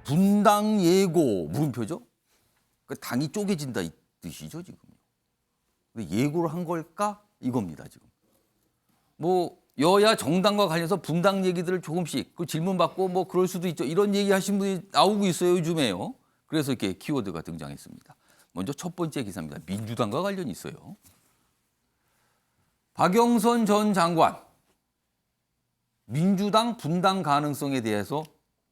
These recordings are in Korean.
분당 예고 물음표죠. 그 당이 쪼개진다 이 뜻이죠 지금. 근데 예고를 한 걸까 이겁니다 지금. 뭐 여야 정당과 관련해서 분당 얘기들을 조금씩 그 질문 받고 뭐 그럴 수도 있죠. 이런 얘기 하신 분이 나오고 있어요 요즘에요. 그래서 이렇게 키워드가 등장했습니다. 먼저 첫 번째 기사입니다. 민주당과 관련이 있어요. 박영선 전 장관 민주당 분당 가능성에 대해서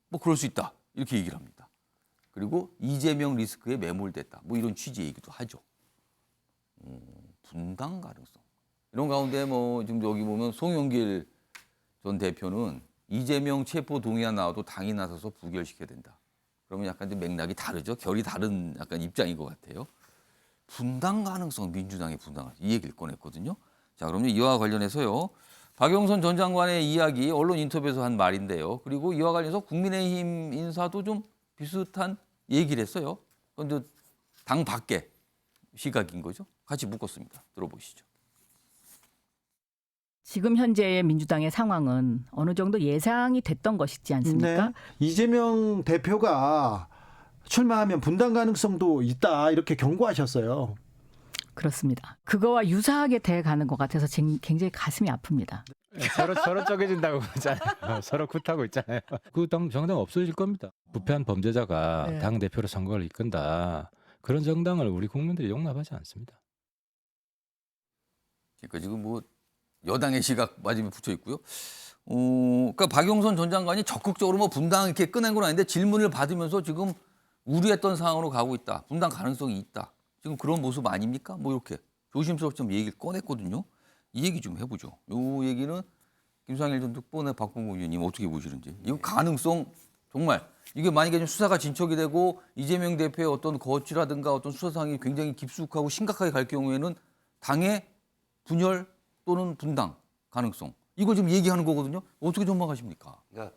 뭐 그럴 수 있다 이렇게 얘기를 합니다. 그리고 이재명 리스크에 매몰됐다 뭐 이런 취지 얘기도 하죠. 분당 가능성 이런 가운데 뭐 지금 여기 보면 송영길 전 대표는 이재명 체포 동의안 나와도 당이 나서서 부결시켜야 된다. 그러면 약간 좀 맥락이 다르죠. 결이 다른 약간 입장인 것 같아요. 분당 가능성 민주당의 분당 가능성 이 얘기를 꺼냈거든요. 자 그러면 이와 관련해서요. 박영선 전 장관의 이야기 언론 인터뷰에서 한 말인데요. 그리고 이와 관련해서 국민의힘 인사도 좀 비슷한 얘기를 했어요. 그런데 당 밖의 시각인 거죠. 같이 묶었습니다. 들어보시죠. 지금 현재의 민주당의 상황은 어느 정도 예상이 됐던 것이지 않습니까? 네. 이재명 대표가 출마하면 분당 가능성도 있다 이렇게 경고하셨어요. 그렇습니다. 그거와 유사하게 돼가는 것 같아서 굉장히 가슴이 아픕니다. 서로 쪼개진다고 그러잖아요. 서로 굿하고 있잖아요. 그 정당 없어질 겁니다. 부패한 범죄자가 네. 당 대표로 선거를 이끈다. 그런 정당을 우리 국민들이 용납하지 않습니다. 그러니까 지금 뭐 여당의 시각 맞으면 붙여 있고요. 그러니까 박영선 전 장관이 적극적으로 뭐 분당 이렇게 꺼낸 건 아닌데 질문을 받으면서 지금 우려했던 상황으로 가고 있다. 분당 가능성이 있다. 지금 그런 모습 아닙니까? 뭐 이렇게 조심스럽게 좀 얘기를 꺼냈거든요. 이 얘기 좀 해보죠. 이 얘기는 김상일 전 특보의 박봉근 의원님 어떻게 보시는지. 이거 가능성 정말 이게 만약에 좀 수사가 진척이 되고 이재명 대표의 어떤 거취라든가 어떤 수사상이 굉장히 깊숙하고 심각하게 갈 경우에는 당의 분열 또는 분당 가능성 이거 지금 얘기하는 거거든요. 어떻게 전망하십니까? 그러니까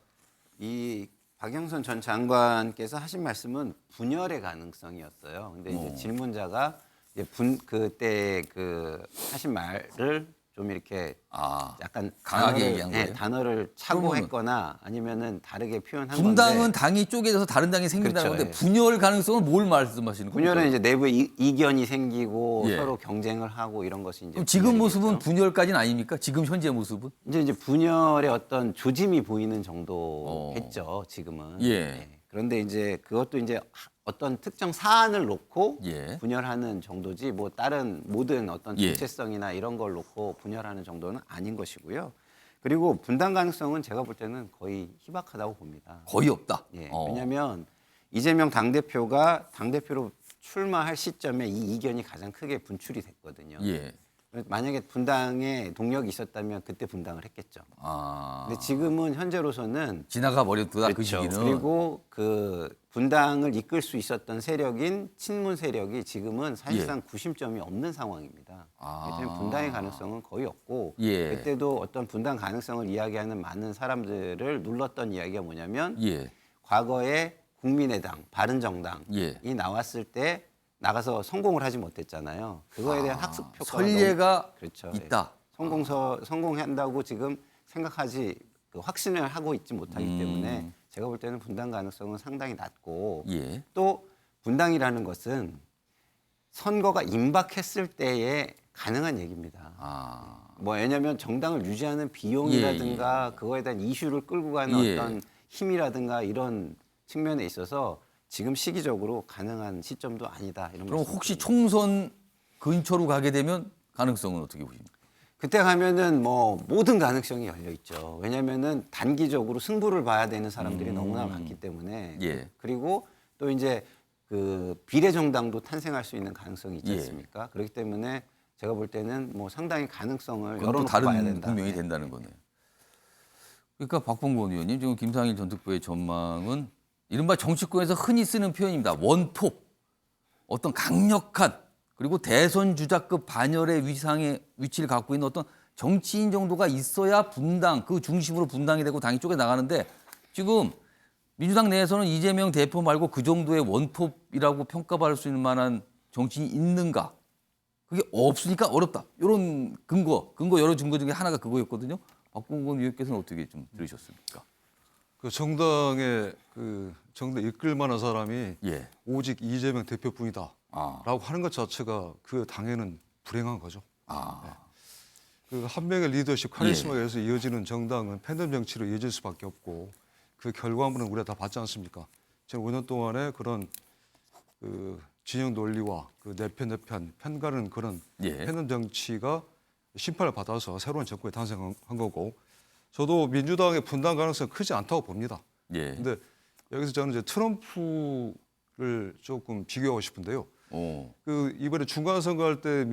이 박영선 전 장관께서 하신 말씀은 분열의 가능성이었어요. 근데 이제 질문자가 이제 그때 하신 말을 좀 이렇게 약간 강하게 얘기한 거예요? 단어를 차고 그러면은 했거나 아니면은 다르게 표현한 분당은 건데 당이 쪼개져서 다른 당이 생긴다는 그렇죠, 건데 예. 분열 가능성은 뭘 말씀하시는 거예요? 분열은 이제 내부에 이견이 생기고 예. 서로 경쟁을 하고 이런 것이 이제 그럼 지금 모습은 분열이겠죠. 분열까지는 아닙니까? 지금 현재 모습은? 이제 분열의 어떤 조짐이 보이는 정도겠죠. 지금은. 예. 그런데 이제 그것도 이제 어떤 특정 사안을 놓고 예. 분열하는 정도지 뭐 다른 모든 어떤 예. 정체성이나 이런 걸 놓고 분열하는 정도는 아닌 것이고요. 그리고 분당 가능성은 제가 볼 때는 거의 희박하다고 봅니다. 거의 없다. 예. 왜냐하면 이재명 당대표가 당대표로 출마할 시점에 이 이견이 가장 크게 분출이 됐거든요. 예. 만약에 분당에 동력이 있었다면 그때 분당을 했겠죠. 근데 지금은 현재로서는 지나가 버렸다 그 그렇죠. 시기는. 그리고 그 분당을 이끌 수 있었던 세력인 친문 세력이 지금은 사실상 구심점이 없는 상황입니다. 그렇기 때문에 분당의 가능성은 거의 없고 예. 그때도 어떤 분당 가능성을 이야기하는 많은 사람들을 눌렀던 이야기가 뭐냐면 예. 과거에 국민의당, 바른정당이 예. 나왔을 때 나가서 성공을 하지 못했잖아요. 그거에 대한 학습 효과가 선례가 너무, 그렇죠. 있다. 성공한다고 지금 생각하지 확신을 하고 있지 못하기 때문에 제가 볼 때는 분당 가능성은 상당히 낮고 예. 또 분당이라는 것은 선거가 임박했을 때에 가능한 얘기입니다. 뭐 왜냐하면 정당을 유지하는 비용이라든가 그거에 대한 이슈를 끌고 가는 어떤 힘이라든가 이런 측면에 있어서 지금 시기적으로 가능한 시점도 아니다. 이런 그럼 말씀을 혹시 드립니다. 총선 근처로 가게 되면 가능성은 어떻게 보십니까? 그때 가면은 뭐 모든 가능성이 열려 있죠. 왜냐하면은 단기적으로 승부를 봐야 되는 사람들이 너무나 많기 때문에 예. 그리고 또 이제 그 비례정당도 탄생할 수 있는 가능성이 있지 예. 않습니까? 그렇기 때문에 제가 볼 때는 뭐 상당히 가능성을 그건 또 열어놓고 봐야 다른 된다. 분명히 네. 된다는 거네요. 그러니까 박봉건 의원님 지금 김상일 전 특보의 전망은 이른바 정치권에서 흔히 쓰는 표현입니다. 원톱. 어떤 강력한 그리고 대선 주자급 반열의 위치를 갖고 있는 어떤 정치인 정도가 있어야 분당, 그 중심으로 분당이 되고 당이 쪼개나가는데 지금 민주당 내에서는 이재명 대표 말고 그 정도의 원톱이라고 평가받을 수 있는 만한 정치인이 있는가? 그게 없으니까 어렵다. 이런 근거 여러 증거 중에 하나가 그거였거든요. 박봉건 의원께서는 어떻게 좀 들으셨습니까? 그 정당의 그 정당 이끌 만한 사람이 예. 오직 이재명 대표뿐이다라고 아. 하는 것 자체가 그 당에는 불행한 거죠. 아. 그 한 명의 리더십 카리스마에 의해서 이어지는 정당은 팬덤 정치로 이어질 수밖에 없고 그 결과물은 우리가 다 봤지 않습니까? 지난 5년 동안에 그런 그 진영 논리와 그 내 편 편가르는 그런 예. 팬덤 정치가 심판을 받아서 새로운 정권이 탄생한 거고 저도 민주당의 분당 가능성 크지 않다고 봅니다. 예. 근데 여기서 저는 이제 트럼프를 조금 비교하고 싶은데요. 오. 그 이번에 중간 선거할 때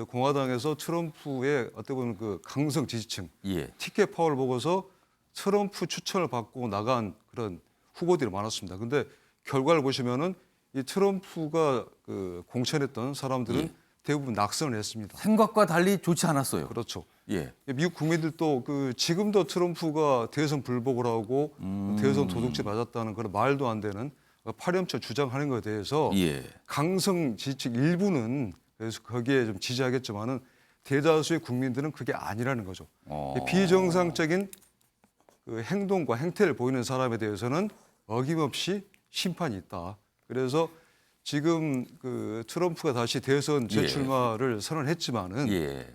공화당에서 트럼프의 어떻게 보면 그 강성 지지층 예. 티켓 파워를 보고서 트럼프 추천을 받고 나간 그런 후보들이 많았습니다. 근데 결과를 보시면은 이 트럼프가 그 공천했던 사람들은 예. 대부분 낙선을 했습니다. 생각과 달리 좋지 않았어요. 그렇죠. 예. 미국 국민들도 그 지금도 트럼프가 대선 불복을 하고 대선 도둑질 맞았다는 그런 말도 안 되는 파렴쳐 주장하는 것에 대해서 예. 강성 지지층 일부는 그래서 거기에 좀 지지하겠지만은 대다수의 국민들은 그게 아니라는 거죠. 비정상적인 그 행동과 행태를 보이는 사람에 대해서는 어김없이 심판이 있다. 그래서 지금 그 트럼프가 다시 대선 재출마를 선언했지만은 예.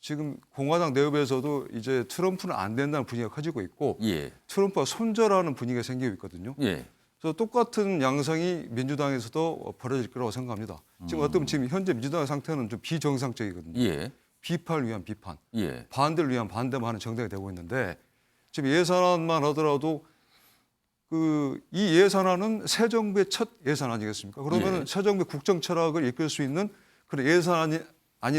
지금 공화당 내부에서도 이제 트럼프는 안 된다는 분위기가 커지고 있고 예. 트럼프가 손절하는 분위기가 생기고 있거든요. 예. 그래서 똑같은 양상이 민주당에서도 벌어질 거라고 생각합니다. 지금 어떻게 보면 지금 현재 민주당의 상태는 좀 비정상적이거든요. 예. 비판을 위한 비판, 예. 반대를 위한 반대만 하는 정당이 되고 있는데 지금 예산안만 하더라도 그 이 예산안은 새 정부의 첫 예산 아니겠습니까? 그러면은 예. 새 정부의 국정 철학을 이끌 수 있는 그런 예산안이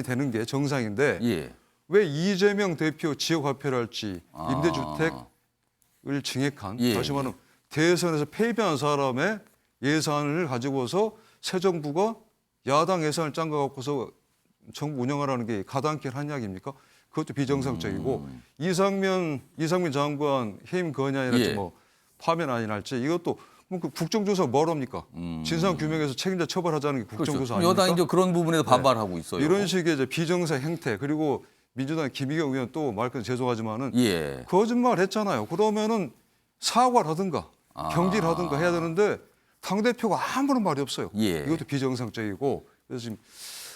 되는 게 정상인데 예. 왜 이재명 대표 지역 화폐를 할지 아. 임대주택을 증액한 예. 다시 말하면 대선에서 패배한 사람의 예산을 가지고서 새 정부가 야당 예산을 짠 거 갖고서 정부 운영하라는 게 가당키를 한 이야기입니까? 그것도 비정상적이고 이상민 장관 해임 건의안이랄지 예. 뭐 파면안이랄지 이것도 뭐 그 국정조사 뭘 합니까? 진상 규명해서 책임자 처벌하자는 게 국정조사 그렇죠. 아닙니까? 여당이 이제 그런 부분에서 반발하고 있어요. 이런 식의 이제 비정상 행태 그리고 민주당 김의겸 의원 또 말씀 죄송하지만은 예. 거짓말 했잖아요. 그러면은 사과를 하든가 경질을 하든가 해야 되는데 당대표가 아무런 말이 없어요. 예. 이것도 비정상적이고 그래서 지금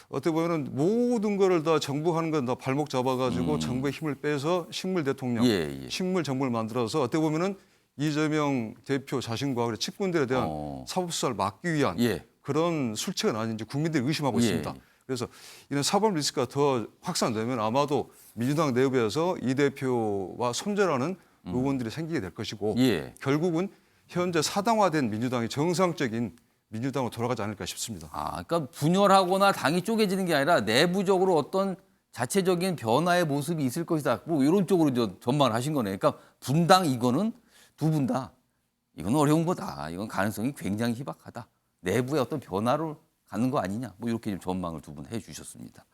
어떻게 보면은 모든 거를 다 정부 하는 건 다 발목 잡아가지고 정부의 힘을 빼서 식물 대통령, 예, 예. 식물 정부를 만들어서 어떻게 보면은 이재명 대표 자신과 그리고 측근들에 대한 사법수사를 막기 위한 예. 그런 술책은 아닌지 국민들이 의심하고 예. 있습니다. 그래서 이런 사법 리스크가 더 확산되면 아마도 민주당 내부에서 이 대표와 손절하는 의원들이 생기게 될 것이고 예. 결국은 현재 사당화된 민주당이 정상적인 민주당으로 돌아가지 않을까 싶습니다. 아, 그러니까 분열하거나 당이 쪼개지는 게 아니라 내부적으로 어떤 자체적인 변화의 모습이 있을 것이다. 뭐 이런 쪽으로 이제 전망을 하신 거네요. 그러니까 분당 이거는 두 분 다 이건 어려운 거다. 이건 가능성이 굉장히 희박하다. 내부의 어떤 변화를 갖는 거 아니냐. 뭐 이렇게 좀 전망을 두 분 해주셨습니다.